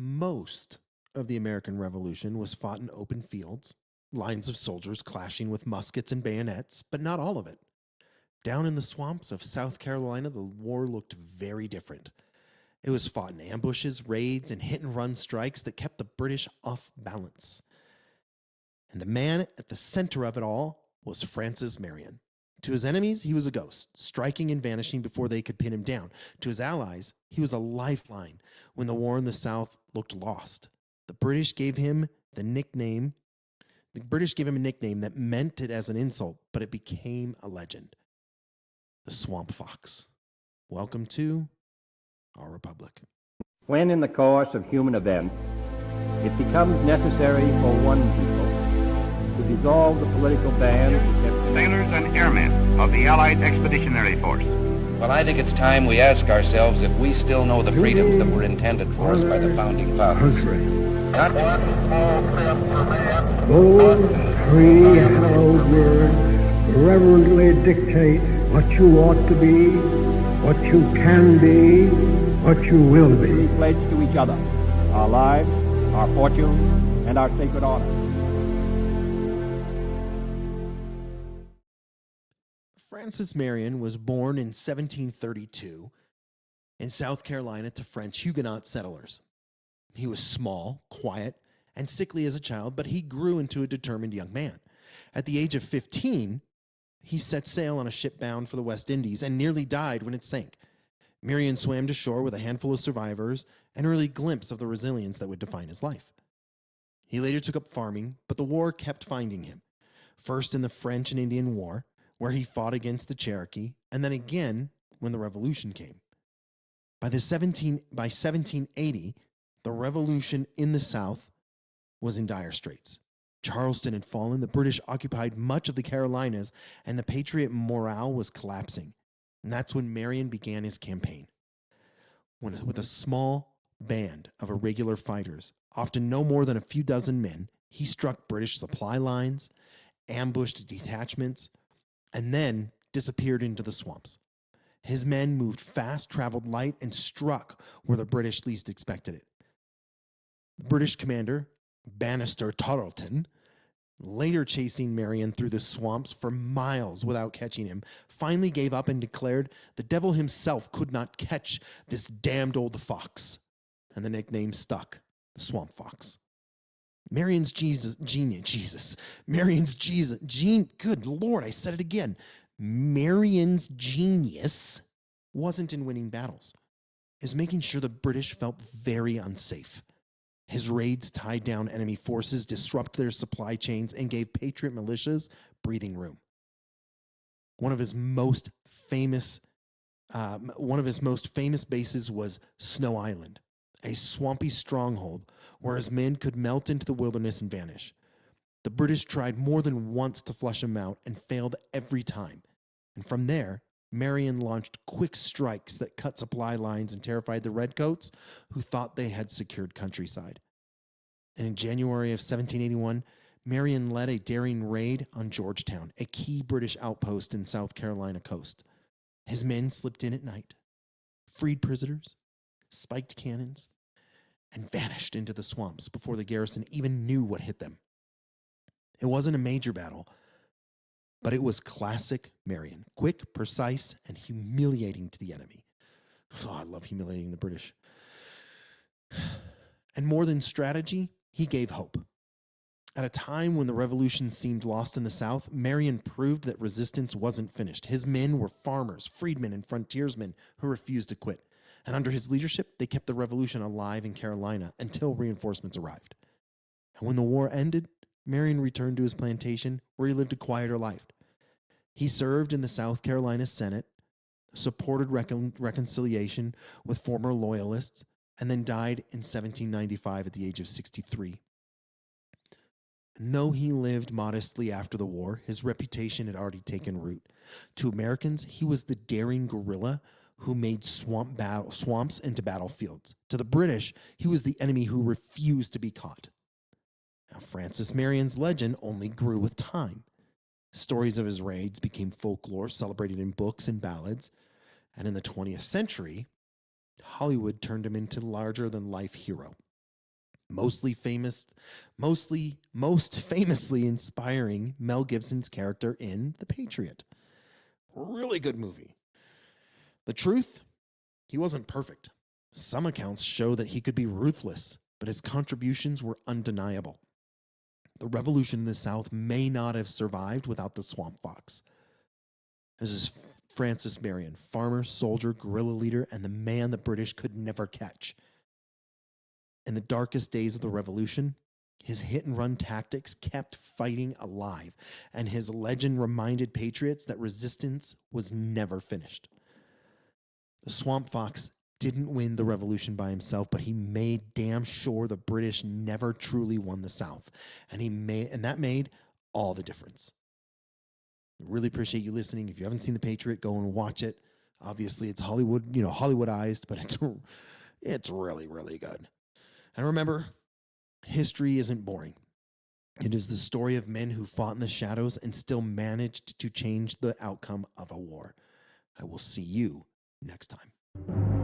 Most of the American Revolution was fought in open fields, lines of soldiers clashing with muskets and bayonets, but not all of it. Down in the swamps of South Carolina, the war looked very different. It was fought in ambushes, raids, and hit-and-run strikes that kept the British off balance. And the man at the center of it all was Francis Marion. To his enemies, he was a ghost, striking and vanishing before they could pin him down. To his allies, he was a lifeline when the war in the South looked lost. The British gave him a nickname that meant it as an insult, but it became a legend. The Swamp Fox. Welcome to our republic. When in the course of human events, it becomes necessary for one people to dissolve the political band. Sailors and airmen of the Allied Expeditionary Force. Well, I think it's time we ask ourselves if we still know the freedoms that were intended for us by the founding fathers. Not one small step for man. Those three hallowed words reverently dictate what you ought to be, what you can be, what you will be. We pledge to each other our lives, our fortunes, and our sacred honor. Francis Marion was born in 1732 in South Carolina to French Huguenot settlers. He was small, quiet, and sickly as a child, but he grew into a determined young man. At the age of 15, he set sail on a ship bound for the West Indies and nearly died when it sank. Marion swam to shore with a handful of survivors, an early glimpse of the resilience that would define his life. He later took up farming, but the war kept finding him. First in the French and Indian War, where he fought against the Cherokee, and then again when the Revolution came. By 1780, the Revolution in the South was in dire straits. Charleston had fallen, the British occupied much of the Carolinas, and the Patriot morale was collapsing. And that's when Marion began his campaign. With a small band of irregular fighters, often no more than a few dozen men, he struck British supply lines, ambushed detachments, and then disappeared into the swamps. His men moved fast, traveled light, and struck where the British least expected it. The British commander, Bannister Tarleton, later chasing Marion through the swamps for miles without catching him, finally gave up and declared the devil himself could not catch this damned old fox. And the nickname stuck, the Swamp Fox. Marion's good Lord, I said it again. Marion's genius wasn't in winning battles. It was making sure the British felt very unsafe. His raids tied down enemy forces, disrupted their supply chains, and gave Patriot militias breathing room. One of his most famous bases was Snow Island, a swampy stronghold where his men could melt into the wilderness and vanish. The British tried more than once to flush him out and failed every time. And from there, Marion launched quick strikes that cut supply lines and terrified the redcoats who thought they had secured countryside. And in January of 1781, Marion led a daring raid on Georgetown, a key British outpost in South Carolina coast. His men slipped in at night, freed prisoners, spiked cannons, and vanished into the swamps before the garrison even knew what hit them. It wasn't a major battle, but it was classic Marion, quick, precise, and humiliating to the enemy. Oh, I love humiliating the British. And more than strategy, he gave hope. At a time when the revolution seemed lost in the South, Marion proved that resistance wasn't finished. His men were farmers, freedmen, and frontiersmen who refused to quit. And under his leadership, they kept the revolution alive in Carolina until reinforcements arrived. And when the war ended, Marion returned to his plantation where he lived a quieter life. He served in the South Carolina Senate, supported reconciliation with former loyalists, and then died in 1795 at the age of 63. And though he lived modestly after the war, his reputation had already taken root. To Americans, he was the daring guerrilla who made swamps into battlefields. To the British, he was the enemy who refused to be caught. Now, Francis Marion's legend only grew with time. Stories of his raids became folklore, celebrated in books and ballads. And in the 20th century, Hollywood turned him into a larger-than-life hero. most famously inspiring Mel Gibson's character in The Patriot. Really good movie. The truth, he wasn't perfect. Some accounts show that he could be ruthless, but his contributions were undeniable. The revolution in the South may not have survived without the Swamp Fox. This is Francis Marion, farmer, soldier, guerrilla leader, and the man the British could never catch. In the darkest days of the revolution, his hit-and-run tactics kept fighting alive, and his legend reminded patriots that resistance was never finished. The Swamp Fox didn't win the revolution by himself, but he made damn sure the British never truly won the South, and that made all the difference. I really appreciate you listening. If you haven't seen The Patriot, go and watch it. Obviously, it's Hollywoodized, but it's really, really good. And remember, history isn't boring. It is the story of men who fought in the shadows and still managed to change the outcome of a war. I will see you next time.